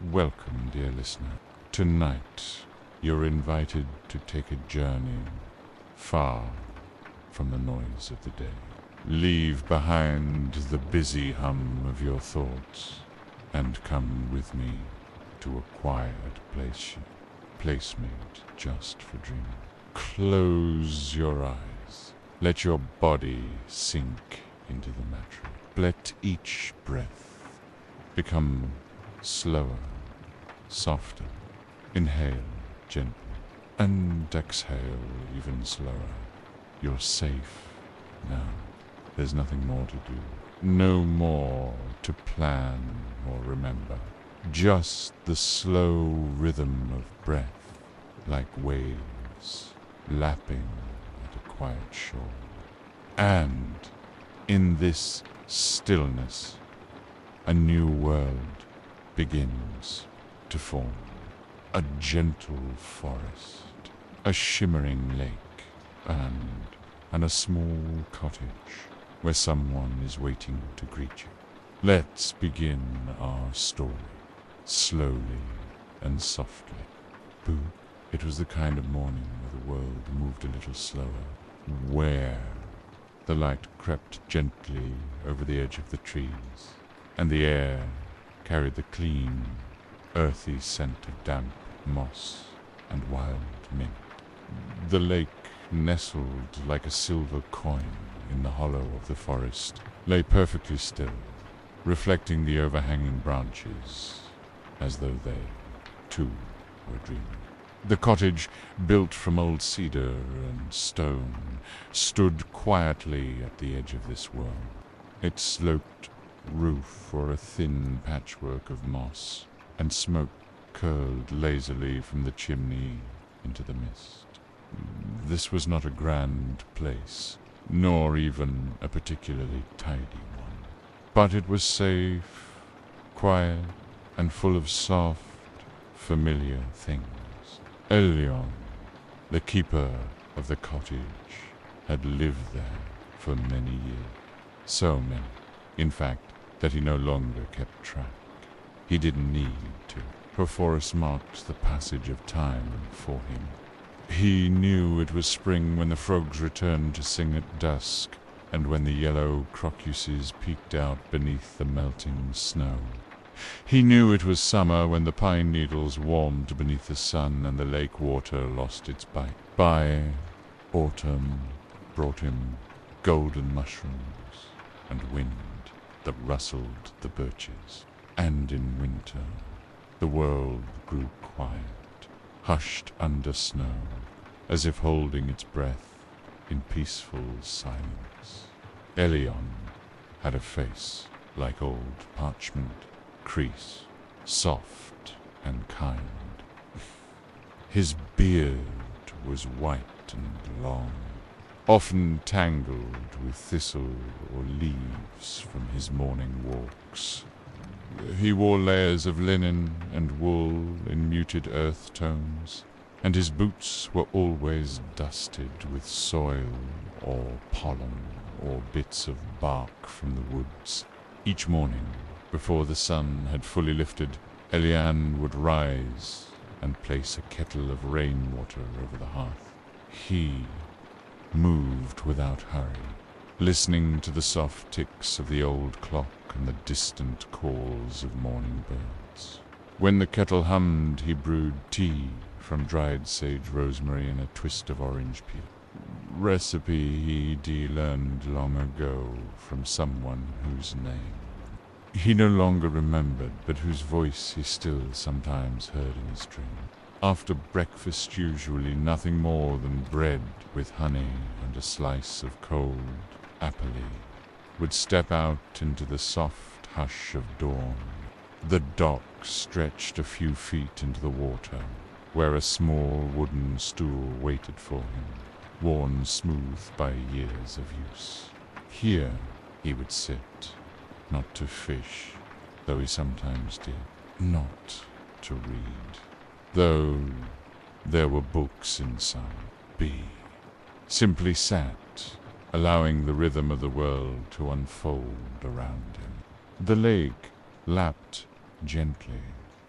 Welcome, dear listener. Tonight, you're invited to take a journey far from the noise of the day. Leave behind the busy hum of your thoughts and come with me to a quiet place made just for dreaming. Close your eyes. Let your body sink into the mattress. Let each breath become slower, softer. Inhale gently and exhale even slower. You're safe now. There's nothing more to do. No more to plan or remember. Just the slow rhythm of breath, like waves lapping at a quiet shore. And in this stillness, a new world begins to form. A gentle forest, a shimmering lake, and a small cottage where someone is waiting to greet you. Let's begin our story, slowly and softly. Boo. It was the kind of morning where the world moved a little slower, where the light crept gently over the edge of the trees, and the air carried the clean, earthy scent of damp moss and wild mint. The lake, nestled like a silver coin in the hollow of the forest, lay perfectly still, reflecting the overhanging branches as though they, too, were dreaming. The cottage, built from old cedar and stone, stood quietly at the edge of this world. Its sloped roof bore a thin patchwork of moss, and smoke curled lazily from the chimney into the mist. This was not a grand place, nor even a particularly tidy one, but it was safe, quiet, and full of soft, familiar things. Elion, the keeper of the cottage, had lived there for many years. So many, in fact, that he no longer kept track. He didn't need to. Her forest marked the passage of time for him. He knew it was spring when the frogs returned to sing at dusk, and when the yellow crocuses peeked out beneath the melting snow. He knew it was summer when the pine needles warmed beneath the sun and the lake water lost its bite. By autumn brought him golden mushrooms and wind that rustled the birches. And in winter the world grew quiet, hushed under snow, as if holding its breath in peaceful silence. Elion had a face like old parchment, crease, soft and kind. His beard was white and long, often tangled with thistle or leaves from his morning walks. He wore layers of linen and wool in muted earth tones, and his boots were always dusted with soil or pollen or bits of bark from the woods. Each morning, before the sun had fully lifted, Elian would rise and place a kettle of rainwater over the hearth. He moved without hurry, listening to the soft ticks of the old clock and the distant calls of morning birds. When the kettle hummed, he brewed tea from dried sage rosemary and a twist of orange peel. Recipe he learned long ago from someone whose name he no longer remembered, but whose voice he still sometimes heard in his dream. After breakfast, usually nothing more than bread with honey and a slice of cold apple, would step out into the soft hush of dawn. The dock stretched a few feet into the water, where a small wooden stool waited for him, worn smooth by years of use. Here he would sit, not to fish, though he sometimes did, not to read, though there were books inside. Be simply sat, allowing the rhythm of the world to unfold around him. The lake lapped gently,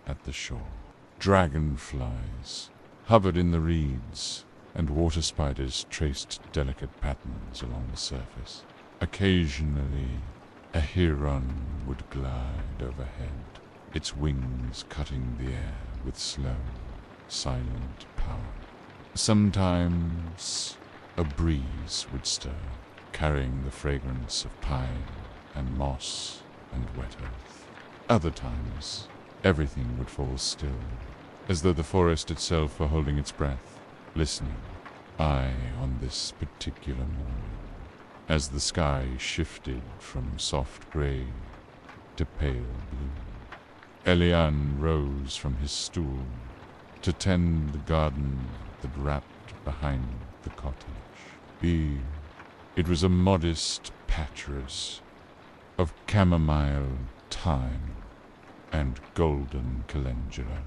at the shore. Dragonflies hovered in the reeds, and water spiders traced delicate patterns along the surface. Occasionally, a heron would glide overhead, its wings cutting the air with slow, silent power. Sometimes a breeze would stir, carrying the fragrance of pine and moss and wet earth. Other times, everything would fall still, as though the forest itself were holding its breath, listening. On this particular morning, as the sky shifted from soft grey to pale blue, Elian rose from his stool to tend the garden that wrapped behind the cottage. It was a modest patchwork of chamomile, thyme, and golden calendula,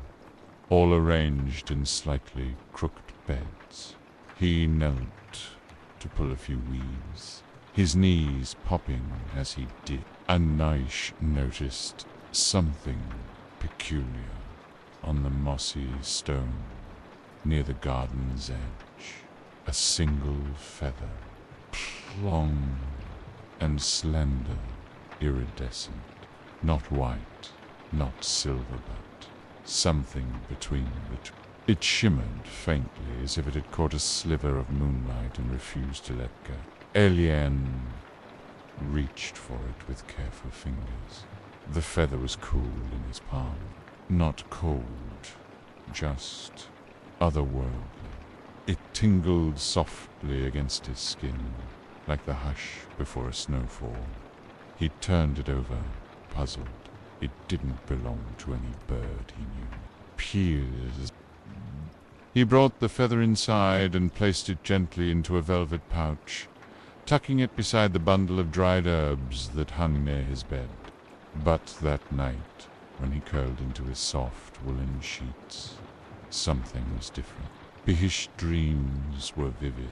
all arranged in slightly crooked beds. He knelt to pull a few weeds, his knees popping as he did. And Naish noticed something peculiar on the mossy stone near the garden's edge. A single feather, long and slender, iridescent, not white, not silver, but something between the two. It shimmered faintly, as if it had caught a sliver of moonlight and refused to let go. Elian reached for it with careful fingers. The feather was cool in his palm. Not cold, just otherworldly. It tingled softly against his skin, like the hush before a snowfall. He turned it over, puzzled. It didn't belong to any bird he knew. Peers. He brought the feather inside and placed it gently into a velvet pouch, tucking it beside the bundle of dried herbs that hung near his bed. But that night, when he curled into his soft woolen sheets, something was different. His dreams were vivid.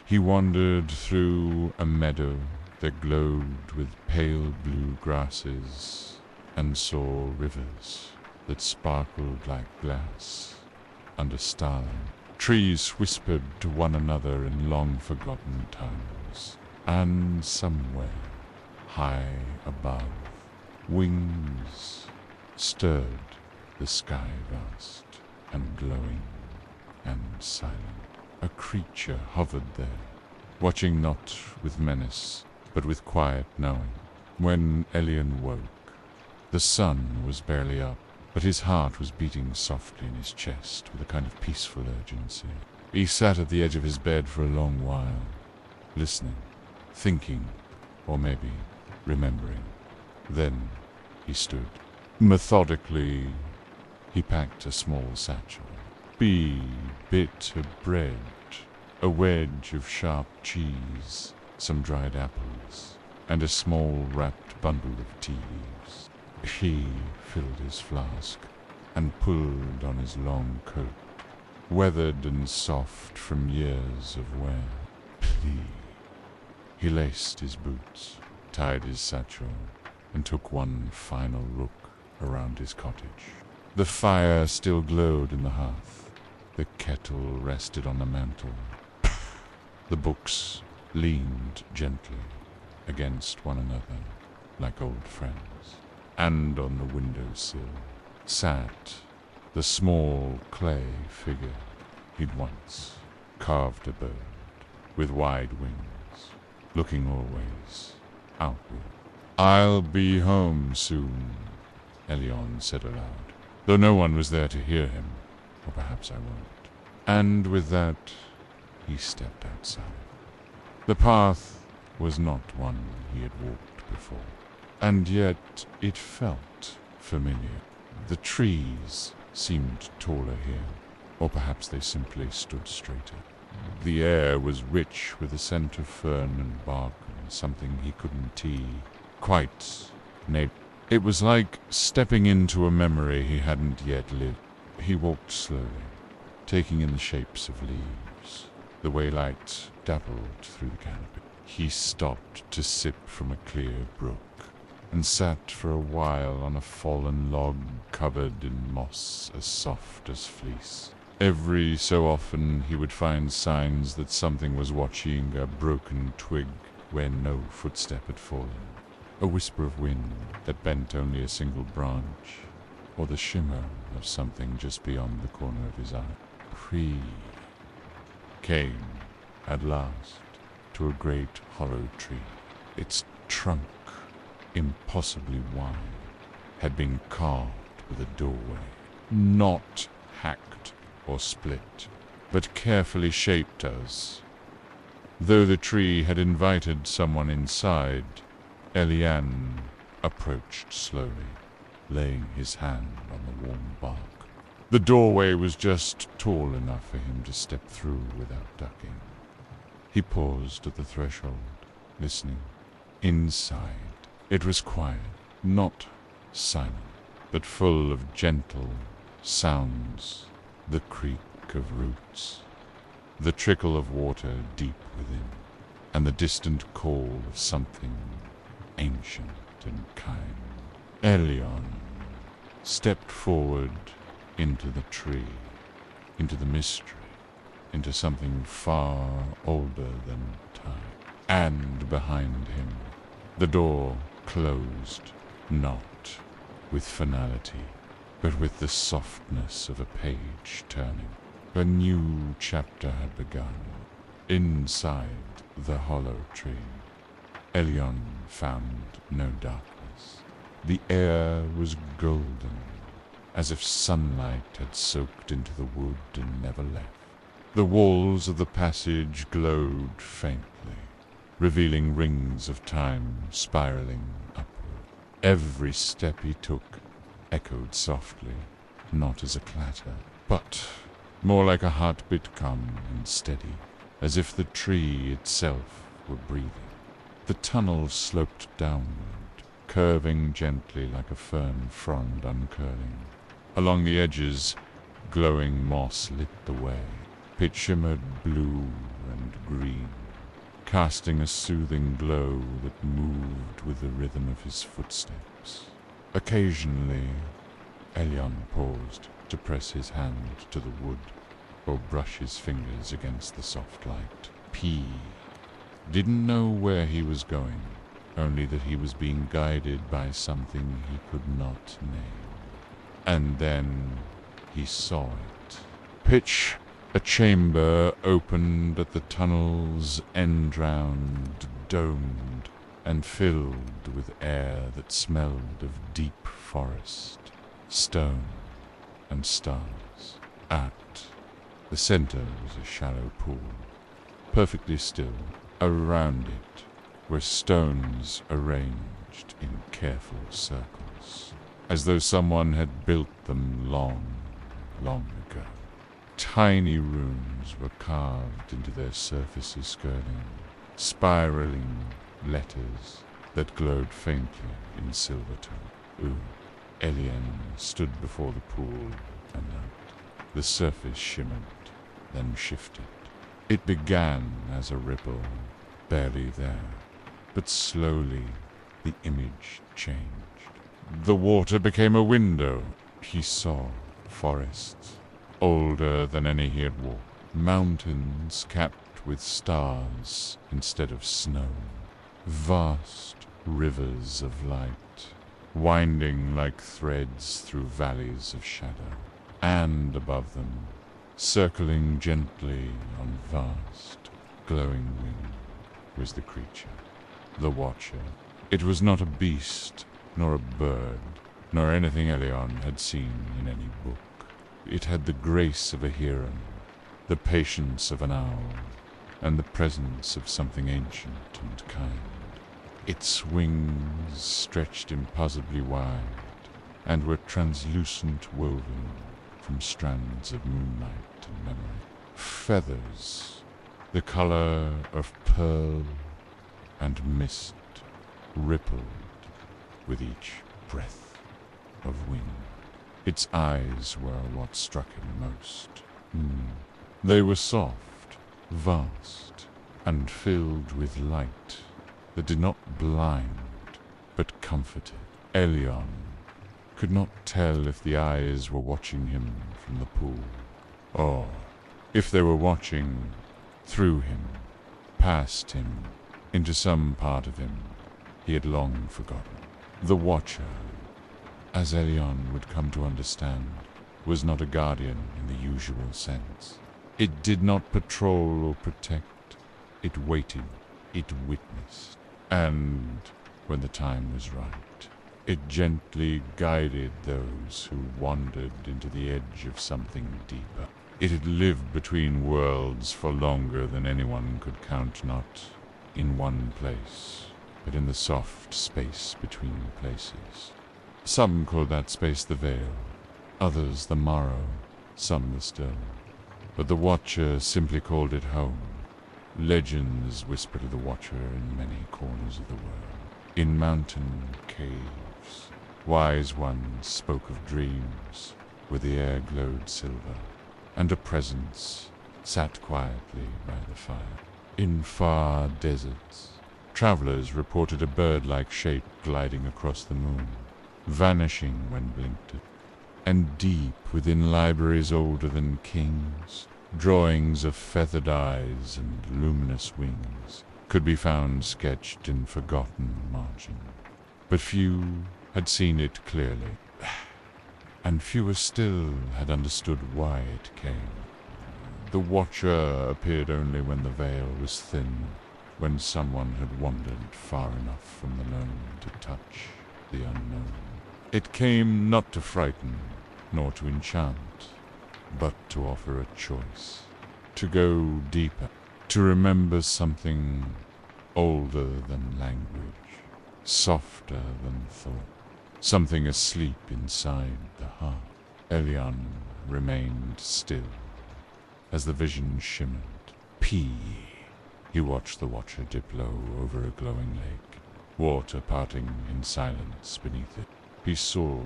He wandered through a meadow that glowed with pale blue grasses and saw rivers that sparkled like glass under starlight. Trees whispered to one another in long-forgotten tongues, and somewhere, high above, wings stirred the sky vast and glowing and silent. A creature hovered there, watching not with menace, but with quiet knowing. When Elian woke, the sun was barely up, but his heart was beating softly in his chest with a kind of peaceful urgency. He sat at the edge of his bed for a long while, listening, thinking, or maybe remembering. Then he stood. Methodically, he packed a small satchel. Bit of bread, a wedge of sharp cheese, some dried apples, and a small wrapped bundle of tea leaves. He filled his flask and pulled on his long coat, weathered and soft from years of wear. He laced his boots, tied his satchel, and took one final look around his cottage. The fire still glowed in the hearth. The kettle rested on the mantel. The books leaned gently against one another like old friends. And on the windowsill sat the small clay figure he'd once carved a bird with wide wings, looking always outward. "I'll be home soon," Elian said aloud, though no one was there to hear him. Or perhaps I won't. And with that, he stepped outside. The path was not one he had walked before, and yet it felt familiar. The trees seemed taller here, or perhaps they simply stood straighter. The air was rich with the scent of fern and bark and something he couldn't quite name. It was like stepping into a memory he hadn't yet lived. He walked slowly, taking in the shapes of leaves, the way light dappled through the canopy. He stopped to sip from a clear brook, and sat for a while on a fallen log covered in moss as soft as fleece. Every so often he would find signs that something was watching a broken twig where no footstep had fallen, a whisper of wind that bent only a single branch, or the shimmer of something just beyond the corner of his eye. He came, at last, to a great hollow tree. Its trunk, impossibly wide, had been carved with a doorway, not hacked or split, but carefully shaped as though the tree had invited someone inside. Elian approached slowly, laying his hand on the warm bark. The doorway was just tall enough for him to step through without ducking. He paused at the threshold, listening. Inside, it was quiet, not silent, but full of gentle sounds. The creak of roots, the trickle of water deep within, and the distant call of something ancient and kind. Elion stepped forward into the tree, into the mystery, into something far older than time. And behind him, the door closed, not with finality, but with the softness of a page turning. A new chapter had begun. Inside the hollow tree, Elion found no darkness. The air was golden, as if sunlight had soaked into the wood and never left. The walls of the passage glowed faintly, revealing rings of time spiraling upward. Every step he took echoed softly, not as a clatter, but more like a heartbeat calm and steady, as if the tree itself were breathing. The tunnel sloped downward, curving gently like a fern frond uncurling. Along the edges, glowing moss lit the way. It shimmered blue and green, casting a soothing glow that moved with the rhythm of his footsteps. Occasionally, Elion paused to press his hand to the wood or brush his fingers against the soft light. P didn't know where he was going, only that he was being guided by something he could not name. And then he saw it. Pitch, a chamber opened at the tunnel's end round, domed and filled with air that smelled of deep forest, stone, and stars. At the center was a shallow pool, perfectly still. Around it were stones arranged in careful circles, as though someone had built them long, long ago. Tiny runes were carved into their surfaces, skirting spiraling letters that glowed faintly in silver tone. Elian stood before the pool and looked. The surface shimmered, then shifted. It began as a ripple, barely there, but slowly the image changed. The water became a window. He saw forests, older than any he had walked, mountains capped with stars instead of snow, vast rivers of light, winding like threads through valleys of shadow, and above them, circling gently on vast, glowing wing, was the creature, the Watcher. It was not a beast, nor a bird, nor anything Elion had seen in any book. It had the grace of a heron, the patience of an owl, and the presence of something ancient and kind. Its wings stretched impossibly wide, and were translucent, woven from strands of moonlight and memory. Feathers, the color of pearl and mist, rippled with each breath of wind. Its eyes were what struck him most. They were soft, vast, and filled with light that did not blind, but comforted. Elyon could not tell if the eyes were watching him from the pool, or if they were watching through him, past him, into some part of him he had long forgotten. The Watcher, as Elyon would come to understand, was not a guardian in the usual sense. It did not patrol or protect. It waited, it witnessed, and when the time was right, it gently guided those who wandered into the edge of something deeper. It had lived between worlds for longer than anyone could count, not in one place, but in the soft space between places. Some called that space the Veil, others the Morrow, some the Still. But the Watcher simply called it home. Legends whispered of the Watcher in many corners of the world. In mountain caves, wise ones spoke of dreams where the air glowed silver, and a presence sat quietly by the fire. In far deserts, travelers reported a bird-like shape gliding across the moon, vanishing when blinked at. And deep within libraries older than kings, drawings of feathered eyes and luminous wings could be found sketched in forgotten margin. But few had seen it clearly, and fewer still had understood why it came. The Watcher appeared only when the veil was thin, when someone had wandered far enough from the known to touch the unknown. It came not to frighten, nor to enchant, but to offer a choice, to go deeper, to remember something older than language, softer than thought, something asleep inside the heart. Elyon remained still as the vision shimmered. Pee! He watched the Watcher dip low over a glowing lake, water parting in silence beneath it. He saw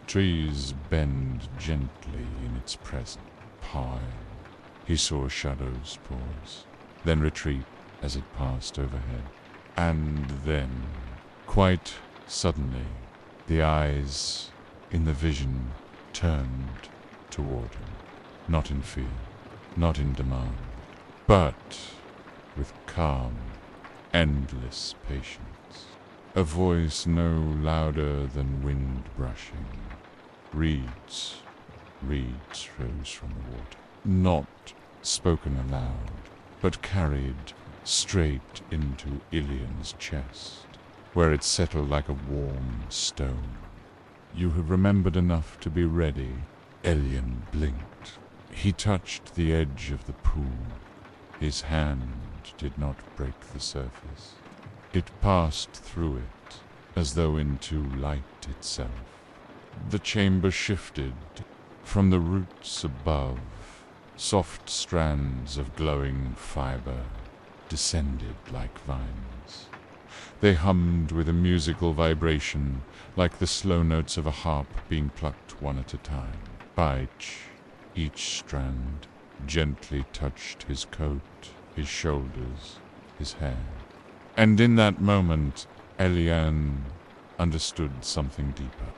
trees bend gently in its presence, pie. He saw shadows pause, then retreat as it passed overhead. And then, quite suddenly, the eyes in the vision turned toward him, not in fear, not in demand, but with calm, endless patience. A voice no louder than wind brushing. Reeds rose from the water, not spoken aloud, but carried straight into Elyon's chest, where it settled like a warm stone. You have remembered enough to be ready. Elyon blinked. He touched the edge of the pool. His hand did not break the surface. It passed through it, as though into light itself. The chamber shifted. From the roots above, soft strands of glowing fiber descended like vines. They hummed with a musical vibration, like the slow notes of a harp being plucked one at a time. By each strand gently touched his coat, his shoulders, his hair. And in that moment, Elyon understood something deeper.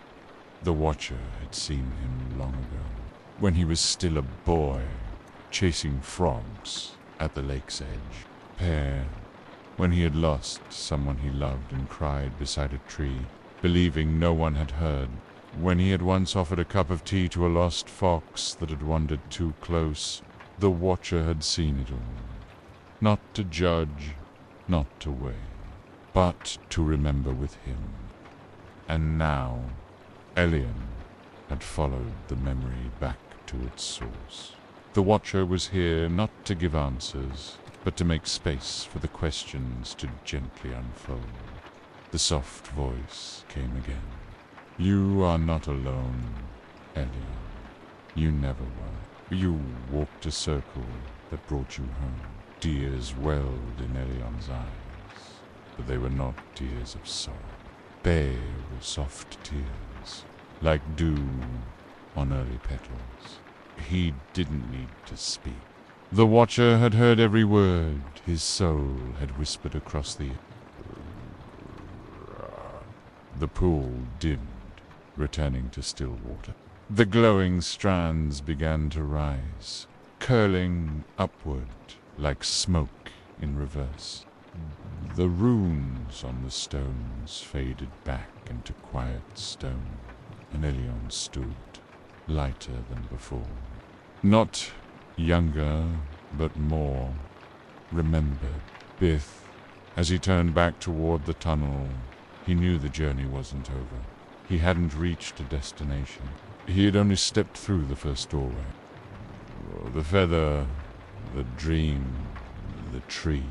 The Watcher had seen him long ago, when he was still a boy, chasing frogs at the lake's edge. When he had lost someone he loved and cried beside a tree, believing no one had heard. When he had once offered a cup of tea to a lost fox that had wandered too close. The Watcher had seen it all. Not to judge, not to weigh, but to remember with him. And now, Elyon had followed the memory back to its source. The Watcher was here not to give answers, but to make space for the questions to gently unfold. The soft voice came again. You are not alone, Elyon. You never were. You walked a circle that brought you home. Tears welled in Elyon's eyes, but they were not tears of sorrow. They were soft tears, like dew on early petals. He didn't need to speak. The Watcher had heard every word his soul had whispered across the The pool dimmed, returning to still water. The glowing strands began to rise, curling upward like smoke in reverse. The runes on the stones faded back into quiet stone, and Elion stood, lighter than before. Not younger, but more remembered. Bith, as he turned back toward the tunnel, he knew the journey wasn't over. He hadn't reached a destination. He had only stepped through the first doorway. The feather, the dream, the tree,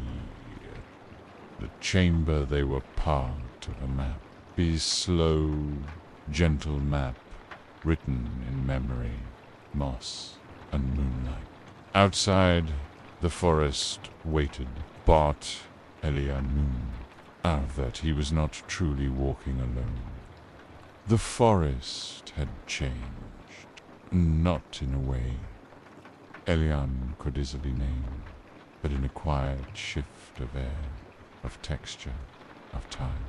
the chamber, they were part of a map. Be slow, gentle map, written in memory, moss and moonlight. Outside, the forest waited. Bart Elian knew that he was not truly walking alone. The forest had changed, not in a way Elian could easily name, but in a quiet shift of air, of texture, of time.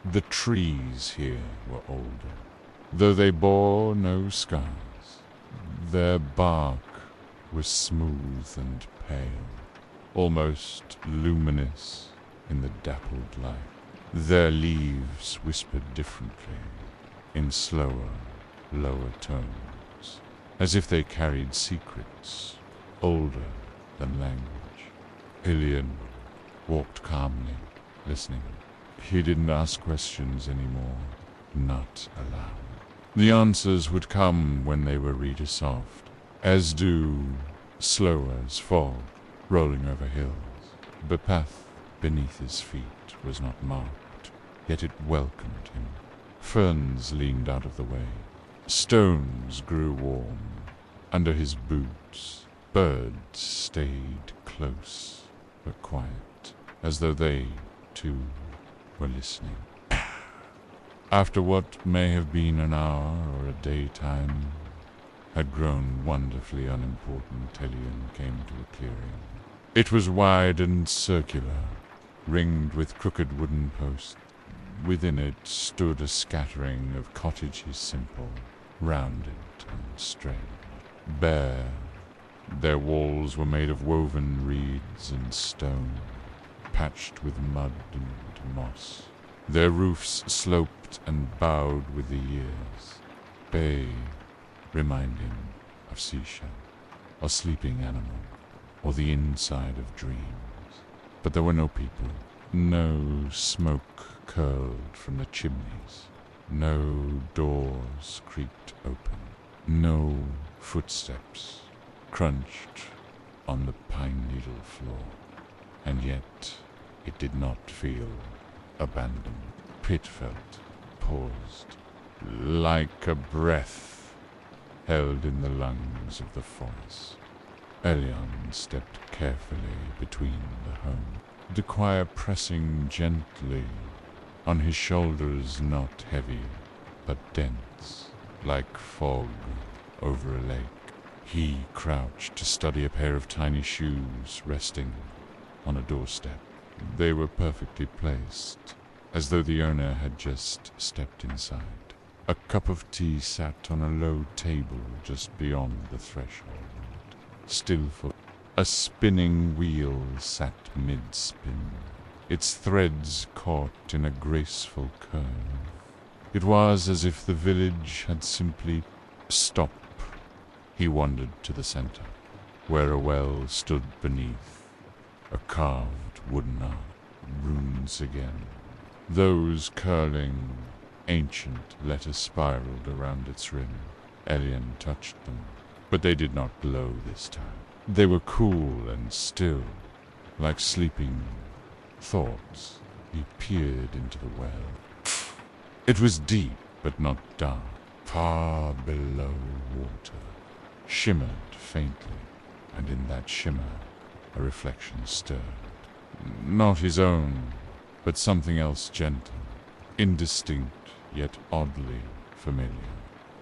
The trees here were older, though they bore no scars. Their bark was smooth and pale, almost luminous in the dappled light. Their leaves whispered differently, in slower, lower tones, as if they carried secrets older than language. Ilian walked calmly, listening. He didn't ask questions anymore, not aloud. The answers would come when they were read soft, as do slow as fog, rolling over hills. The path beneath his feet was not marked, yet it welcomed him. Ferns leaned out of the way. Stones grew warm under his boots. Birds stayed close but quiet, as though they, too, were listening. After what may have been an hour or a daytime had grown wonderfully unimportant, Elian came to a clearing. It was wide and circular, ringed with crooked wooden posts. Within it stood a scattering of cottages, simple, rounded and strange. Bare, their walls were made of woven reeds and stone, patched with mud and moss. Their roofs sloped and bowed with the years. Bay, reminding of seashell, or sleeping animal, or the inside of dreams. But there were no people. No smoke curled from the chimneys. No doors creaked open. No footsteps crunched on the pine needle floor. And yet it did not feel abandoned. It felt paused, like a breath held in the lungs of the forest. Elion stepped carefully between the home, the choir pressing gently on his shoulders, not heavy, but dense, like fog over a lake. He crouched to study a pair of tiny shoes resting on a doorstep. They were perfectly placed, as though the owner had just stepped inside. A cup of tea sat on a low table just beyond the threshold, still full. A spinning wheel sat mid-spin, its threads caught in a graceful curve. It was as if the village had simply stopped. He wandered to the center, where a well stood beneath, a carved wooden arch. Runes again. Those curling, ancient letters spiraled around its rim. Elian touched them, but they did not glow this time. They were cool and still, like sleeping thoughts. He peered into the well. It was deep, but not dark. Far below water, shimmered faintly, and in that shimmer a reflection stirred. Not his own, but something else gentle, indistinct, yet oddly familiar.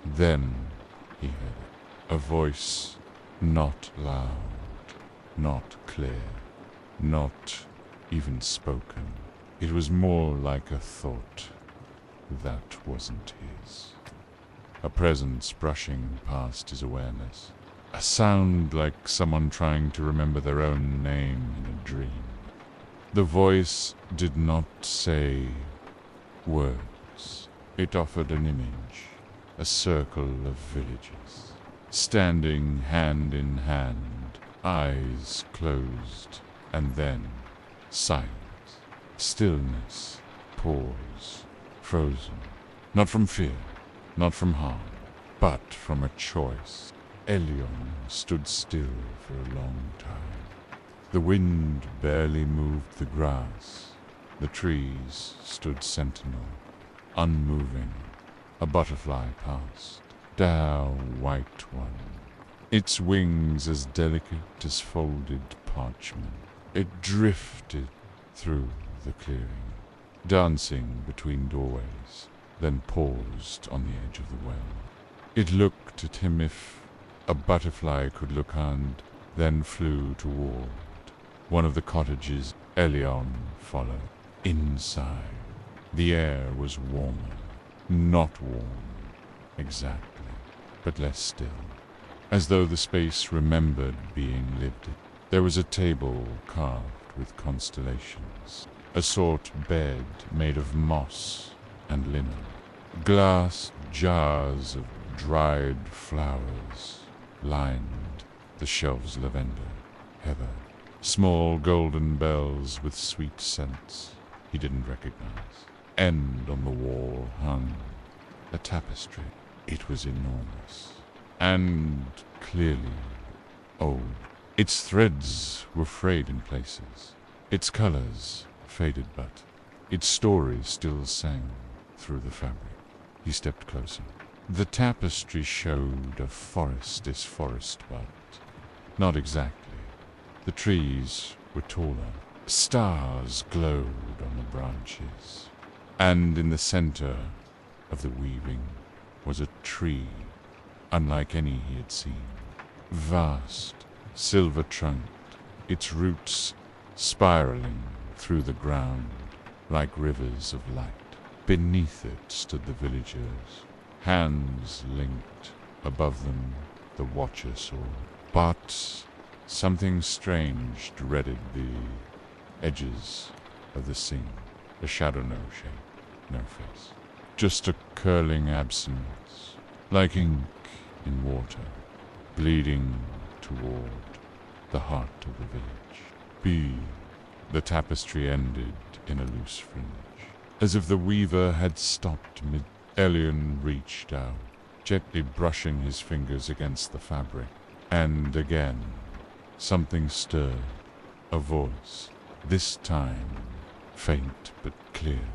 Then he heard it. A voice not loud, not clear, not even spoken. It was more like a thought, that wasn't his. A presence brushing past his awareness. A sound like someone trying to remember their own name in a dream. The voice did not say words. It offered an image, a circle of villagers, standing hand in hand, eyes closed, and then silence, stillness, pause, frozen, not from fear, not from harm, but from a choice. Elion stood still for a long time. The wind barely moved the grass. The trees stood sentinel, unmoving. A butterfly passed, dour white one, its wings as delicate as folded parchment. It drifted through the clearing, dancing between doorways, then paused on the edge of the well. It looked at him if a butterfly could look, and then flew toward one of the cottages. Elion followed. Inside, the air was warmer. Not warm, exactly, but less still, as though the space remembered being lived in. There was a table carved with constellations, a sort bed made of moss and linen, glass jars of dried flowers lined the shelves. Lavender, heather, small golden bells with sweet scents he didn't recognize. And on the wall hung a tapestry. It was enormous and clearly old. Its threads were frayed in places, its colors faded, but its story still sang through the fabric. He stepped closer. The tapestry showed a forest as forest, but not exactly. The trees were taller. Stars glowed on the branches, and in the center of the weaving was a tree unlike any he had seen. Vast, silver-trunked, its roots spiraling through the ground like rivers of light. Beneath it stood the villagers, hands linked. Above them the watcher saw. But something strange dreaded the edges of the scene. A shadow, no shape, no face. Just a curling absence, like ink in water, bleeding toward the heart of the village. The tapestry ended in a loose fringe, as if the weaver had stopped mid. Elion reached out, gently brushing his fingers against the fabric, and again something stirred. A voice, this time faint but clear,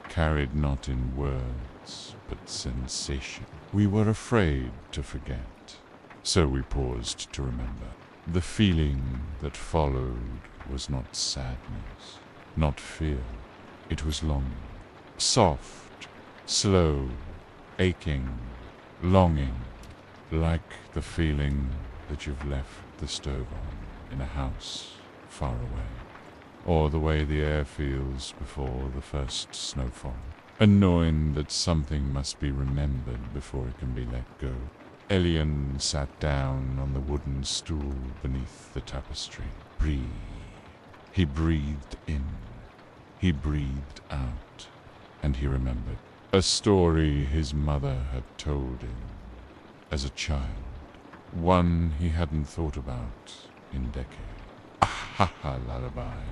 carried not in words but sensation. We were afraid to forget, so we paused to remember. The feeling that followed was not sadness, not fear. It was longing, soft, slow, aching, longing, like the feeling that you've left the stove on in a house far away, or the way the air feels before the first snowfall, and knowing that something must be remembered before it can be let go. Elion sat down on the wooden stool beneath the tapestry. Breathe. He breathed in. He breathed out. And he remembered a story his mother had told him as a child. One he hadn't thought about in decades. A ha-ha lullaby.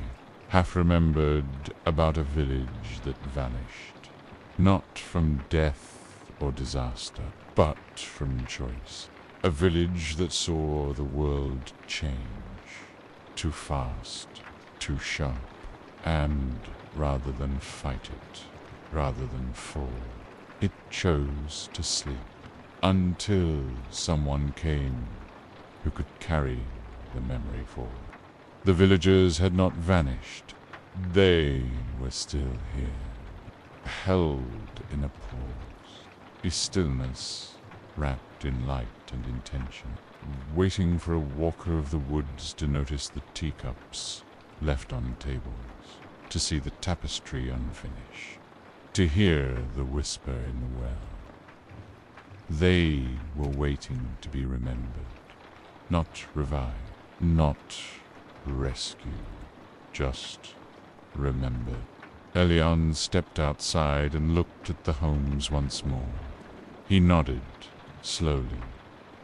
Half remembered about a village that vanished. Not from death or disaster, but from choice. A village that saw the world change. Too fast, too sharp, and rather than fight it, rather than fall, it chose to sleep until someone came who could carry the memory forward. The villagers had not vanished. They were still here, held in a pause, a stillness wrapped in light and intention, waiting for a walker of the woods to notice the teacups left on tables, to see the tapestry unfinished, to hear the whisper in the well. They were waiting to be remembered, not revived, not rescued, just remembered. Elion stepped outside and looked at the homes once more. He nodded, slowly,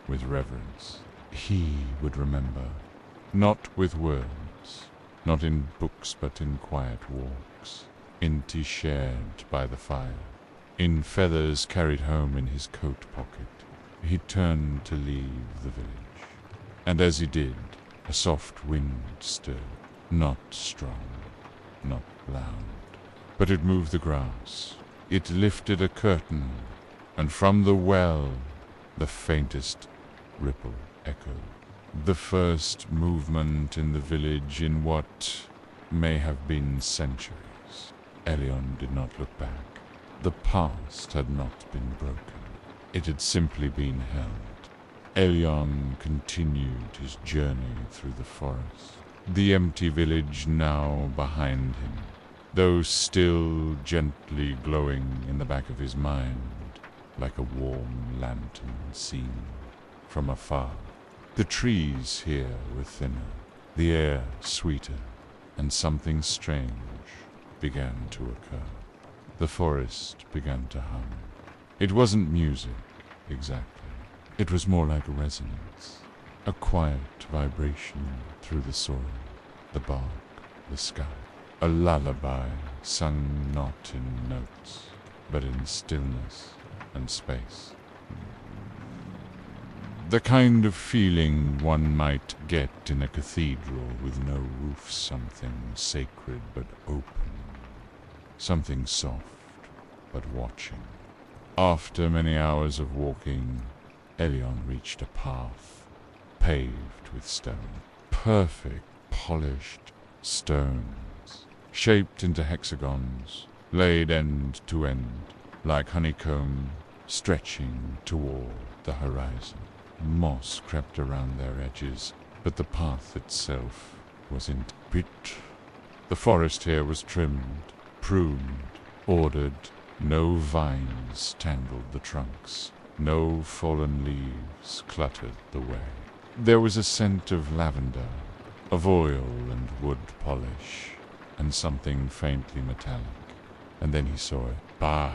with reverence. He would remember, not with words, not in books but in quiet walks, in tea shared by the fire, in feathers carried home in his coat pocket. He turned to leave the village, and as he did, a soft wind stirred, not strong, not loud, but it moved the grass. It lifted a curtain, and from the well the faintest ripple echoed. The first movement in the village in what may have been centuries. Elion did not look back. The past had not been broken. It had simply been held. Elion continued his journey through the forest. The empty village now behind him, though still gently glowing in the back of his mind, like a warm lantern seen from afar. The trees here were thinner, the air sweeter, and something strange began to occur. The forest began to hum. It wasn't music, exactly. It was more like a resonance, a quiet vibration through the soil, the bark, the sky. A lullaby sung not in notes, but in stillness and space. The kind of feeling one might get in a cathedral with no roof, something sacred but open, something soft but watching. After many hours of walking, Elion reached a path paved with stone. Perfect, polished stones, shaped into hexagons, laid end to end, like honeycomb, stretching toward the horizon. Moss crept around their edges, but the path itself was in pit. The forest here was trimmed, pruned, ordered. No vines tangled the trunks. No fallen leaves cluttered the way. There was a scent of lavender, of oil and wood polish, and something faintly metallic. And then he saw it. By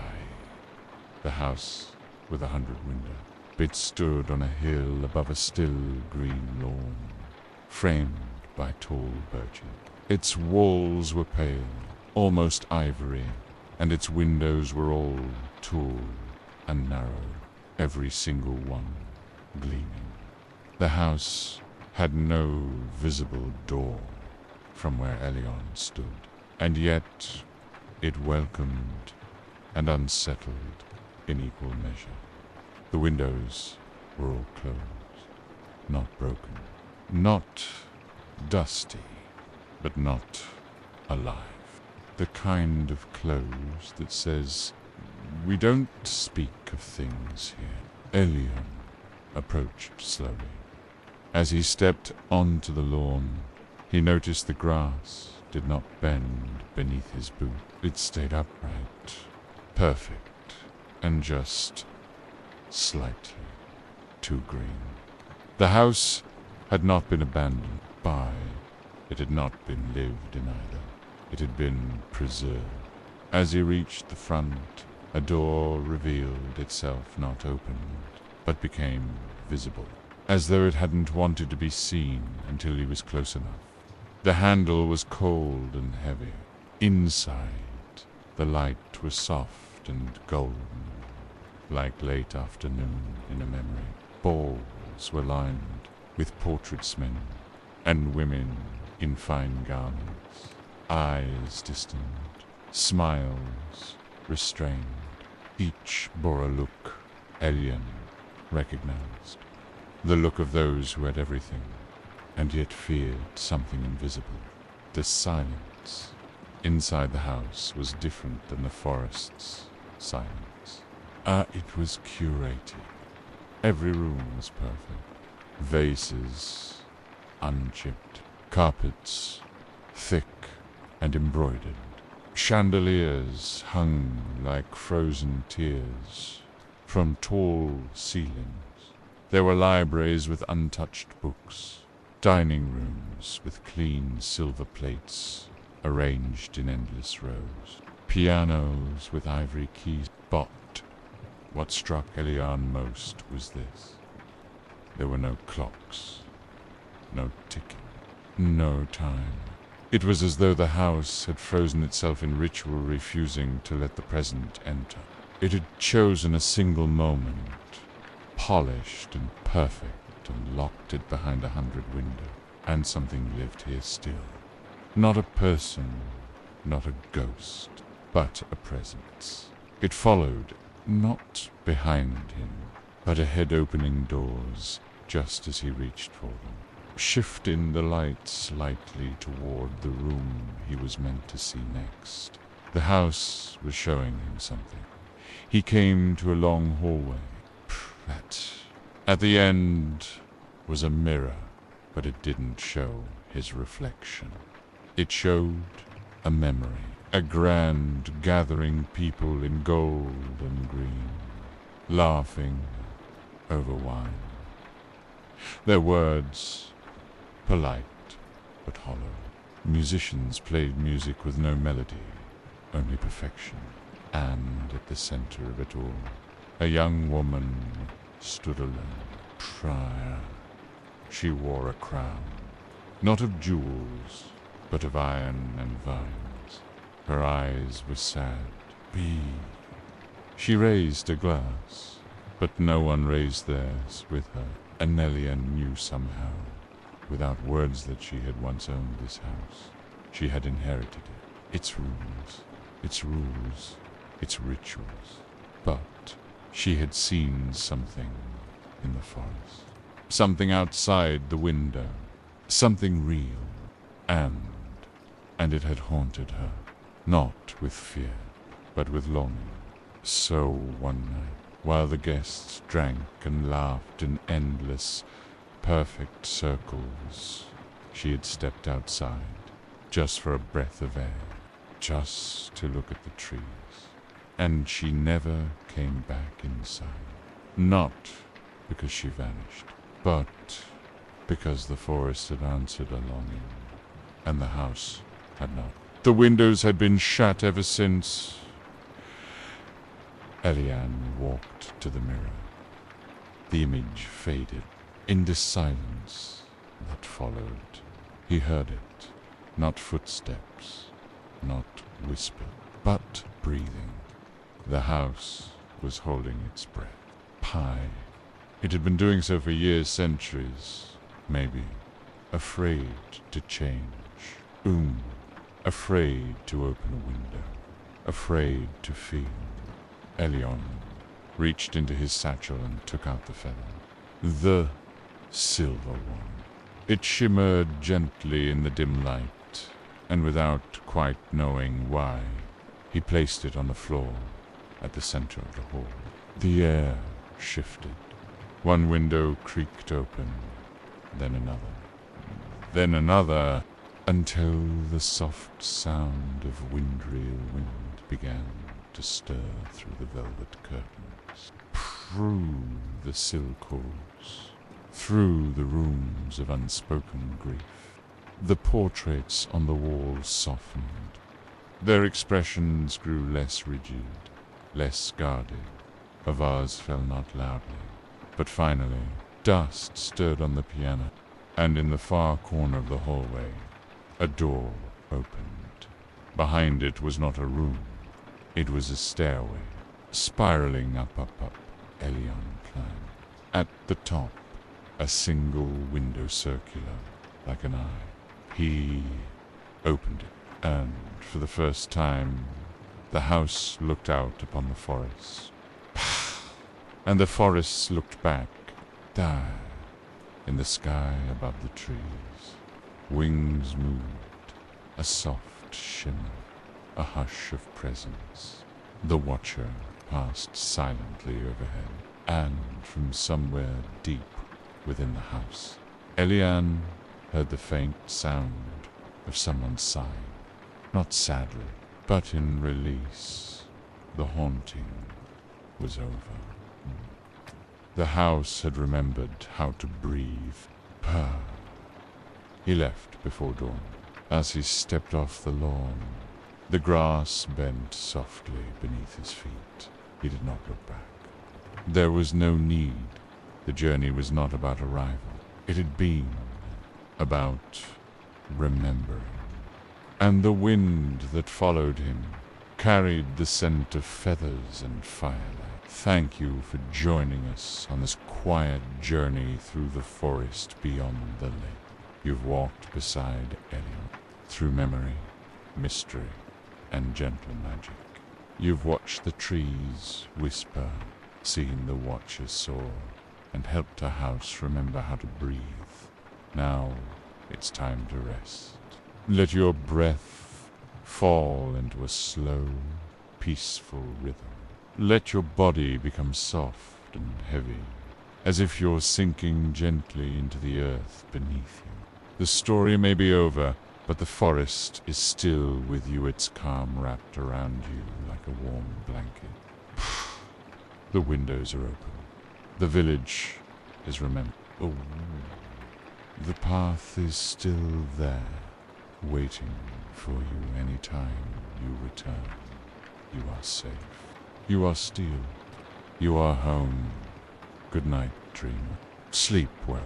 the house with 100 windows. It stood on a hill above a still green lawn, framed by tall birches. Its walls were pale, almost ivory, and its windows were all tall and narrow, every single one gleaming. The house had no visible door from where Elion stood, and yet it welcomed and unsettled in equal measure. The windows were all closed, not broken, not dusty, but not alive. The kind of close that says, "We don't speak of things here." Elion approached slowly. As he stepped onto the lawn, he noticed the grass did not bend beneath his boot. It stayed upright, perfect, and just slightly too green. The house had not been abandoned by, it had not been lived in either. It had been preserved. As he reached the front, a door revealed itself, not opened, but became visible, as though it hadn't wanted to be seen until he was close enough. The handle was cold and heavy. Inside, the light was soft and golden, like late afternoon in a memory. Walls were lined with portraits, men and women in fine garments, eyes distant, smiles restrained. Each bore a look Elion recognized, the look of those who had everything, and yet feared something invisible. The silence inside the house was different than the forest's silence. It was curated. Every room was perfect. Vases, unchipped. Carpets, thick and embroidered. Chandeliers hung like frozen tears from tall ceilings. There were libraries with untouched books, dining rooms with clean silver plates arranged in endless rows, pianos with ivory keys. But what struck Eliane most was this. There were no clocks, no ticking, no time. It was as though the house had frozen itself in ritual, refusing to let the present enter. It had chosen a single moment, polished and perfect, and locked it behind 100 windows. And something lived here still. Not a person, not a ghost, but a presence. It followed, not behind him, but ahead, opening doors just as he reached for them, shifting the light slightly toward the room he was meant to see next. The house was showing him something. He came to a long hallway. At the end was a mirror, but it didn't show his reflection. It showed a memory, a grand gathering people in gold and green, laughing over wine. Their words, polite but hollow. Musicians played music with no melody, only perfection. And at the center of it all, a young woman stood alone. Prior, she wore a crown, not of jewels, but of iron and vines. Her eyes were sad. Be. She raised a glass, but no one raised theirs with her. And Eliane knew somehow, without words, that she had once owned this house. She had inherited it, its rooms, its rituals. But she had seen something in the forest, something outside the window, something real, and it had haunted her, not with fear, but with longing. So one night, while the guests drank and laughed in endless, perfect circles, she had stepped outside, just for a breath of air, just to look at the trees. And she never came back inside. Not because she vanished, but because the forest had answered a longing, and the house had not. The windows had been shut ever since. Eliane walked to the mirror. The image faded into silence that followed. He heard it, not footsteps, not whisper, but breathing. The house was holding its breath. Pie. It had been doing so for years, centuries, maybe. Afraid to change. Afraid to open a window. Afraid to feel. Eliane reached into his satchel and took out the feather. The silver one. It shimmered gently in the dim light, and without quite knowing why, he placed it on the floor at the center of the hall. The air shifted. One window creaked open, then another, until the soft sound of windreel wind began to stir through the velvet curtains, through the silk halls, through the rooms of unspoken grief. The portraits on the walls softened. Their expressions grew less rigid, less guarded. A vase fell not loudly, but finally dust stirred on the piano, and in the far corner of the hallway a door opened. Behind it was not a room. It was a stairway, spiraling up. Eliane climbed. At the top, a single window circular, like an eye. He opened it, and for the first time, the house looked out upon the forest. And the forests looked back, there, in the sky above the trees. Wings moved, a soft shimmer, a hush of presence. The watcher passed silently overhead, and from somewhere deep within the house, Eliane heard the faint sound of someone sighing, not sadly, But in release, the haunting was over. The house had remembered how to breathe. Purr. He left before dawn. As he stepped off the lawn, the grass bent softly beneath his feet. He did not look back. There was no need. The journey was not about arrival. It had been about remembering. And the wind that followed him carried the scent of feathers and firelight. Thank you for joining us on this quiet journey through the forest beyond the lake. You've walked beside Ellie through memory, mystery, and gentle magic. You've watched the trees whisper, seen the watchers soar, and helped a house remember how to breathe. Now it's time to rest. Let your breath fall into a slow, peaceful rhythm. Let your body become soft and heavy, as if you're sinking gently into the earth beneath you. The story may be over, but the forest is still with you, its calm wrapped around you like a warm blanket. The windows are open. The village is remembered. Oh, the path is still there, waiting for you any time you return. You are safe. You are still. You are home. Good night, dreamer. Sleep well.